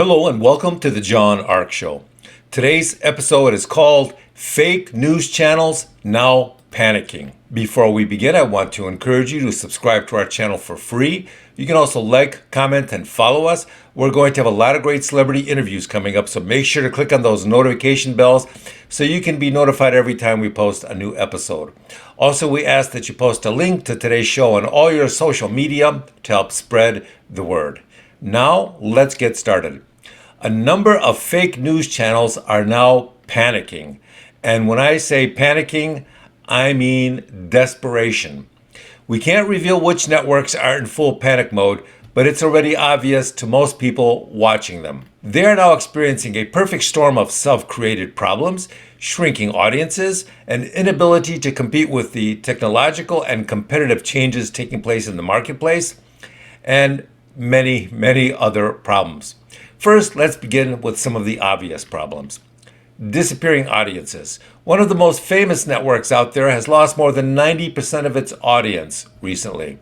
Hello and welcome to the John Ark Show. Today's episode is called Fake News Channels Now Panicking. Before we begin, I want to encourage you to subscribe to our channel for free. You can also like, comment, and follow us. We're going to have a lot of great celebrity interviews coming up, so make sure to click on those notification bells so you can be notified every time we post a new episode. Also, we ask that you post a link to today's show on all your social media to help spread the word. Now, let's get started. A number of fake news channels are now panicking. And when I say panicking, I mean desperation. We can't reveal which networks are in full panic mode, but it's already obvious to most people watching them. They are now experiencing a perfect storm of self-created problems, shrinking audiences, and inability to compete with the technological and competitive changes taking place in the marketplace, and many other problems. First, let's begin with some of the obvious problems. Disappearing audiences. One of the most famous networks out there has lost more than 90% of its audience recently.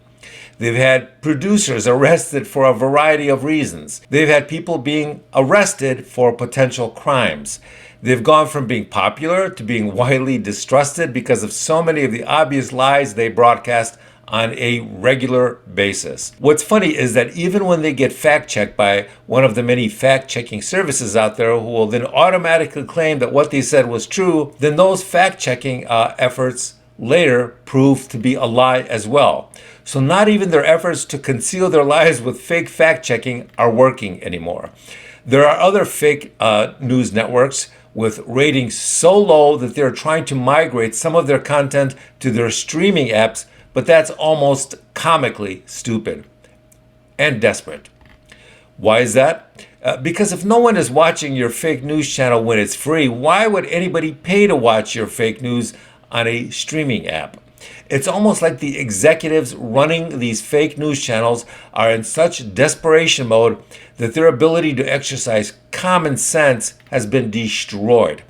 They've had producers arrested for a variety of reasons. They've had people being arrested for potential crimes. They've gone from being popular to being widely distrusted because of so many of the obvious lies they broadcast on a regular basis. What's funny is that even when they get fact-checked by one of the many fact-checking services out there who will then automatically claim that what they said was true, then those fact-checking efforts later prove to be a lie as well. So not even their efforts to conceal their lies with fake fact-checking are working anymore. There are other fake news networks with ratings so low that they're trying to migrate some of their content to their streaming apps, but that's almost comically stupid and desperate. Why is that? Because if no one is watching your fake news channel when it's free, why would anybody pay to watch your fake news on a streaming app? It's almost like the executives running these fake news channels are in such desperation mode that their ability to exercise common sense has been destroyed.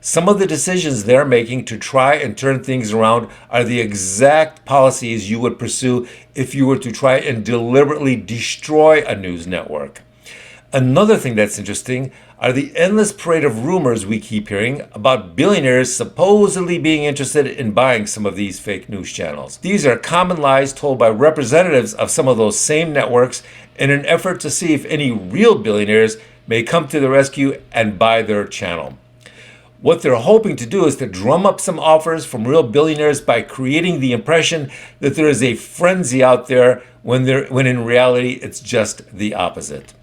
Some of the decisions they're making to try and turn things around are the exact policies you would pursue if you were to try and deliberately destroy a news network. Another thing that's interesting are the endless parade of rumors we keep hearing about billionaires supposedly being interested in buying some of these fake news channels. These are common lies told by representatives of some of those same networks in an effort to see if any real billionaires may come to the rescue and buy their channel. What they're hoping to do is to drum up some offers from real billionaires by creating the impression that there is a frenzy out there when in reality it's just the opposite.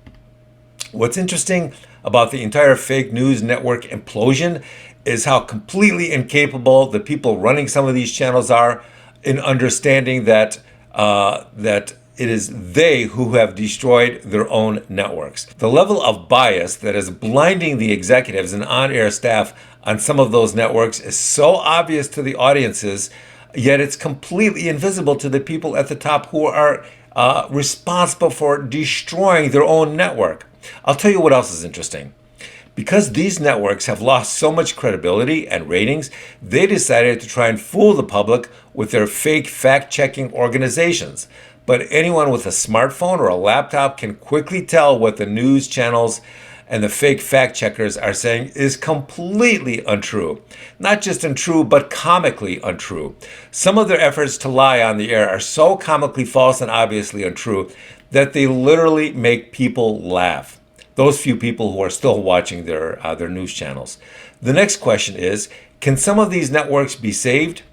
What's interesting about the entire fake news network implosion is how completely incapable the people running some of these channels are in understanding that it is they who have destroyed their own networks. The level of bias that is blinding the executives and on-air staff on some of those networks is so obvious to the audiences, yet it's completely invisible to the people at the top who are responsible for destroying their own network. I'll tell you what else is interesting. Because these networks have lost so much credibility and ratings, they decided to try and fool the public with their fake fact-checking organizations. But anyone with a smartphone or a laptop can quickly tell what the news channels and the fake fact-checkers are saying is completely untrue. Not just untrue, but comically untrue. Some of their efforts to lie on the air are so comically false and obviously untrue that they literally make people laugh. Those few people who are still watching their news channels. The next question is, can some of these networks be saved?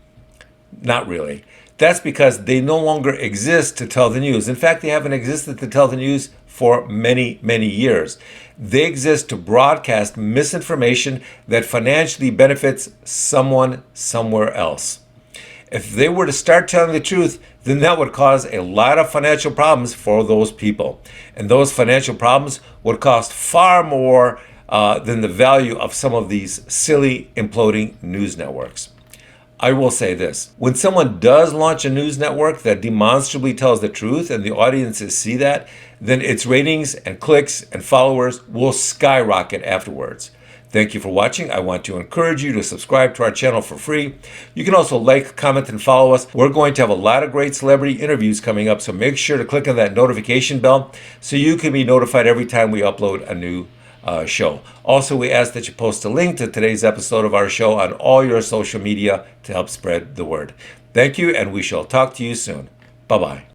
Not really. That's because they no longer exist to tell the news. In fact, they haven't existed to tell the news for many years. They exist to broadcast misinformation that financially benefits someone somewhere else. If they were to start telling the truth, then that would cause a lot of financial problems for those people. And those financial problems would cost far more than the value of some of these silly imploding news networks. I will say this, when someone does launch a news network that demonstrably tells the truth and the audiences see that, then its ratings and clicks and followers will skyrocket afterwards. Thank you for watching. I want to encourage you to subscribe to our channel for free. You can also like, comment, and follow us. We're going to have a lot of great celebrity interviews coming up, so make sure to click on that notification bell so you can be notified every time we upload a new show. Also, we ask that you post a link to today's episode of our show on all your social media to help spread the word. Thank you, and we shall talk to you soon. Bye-bye.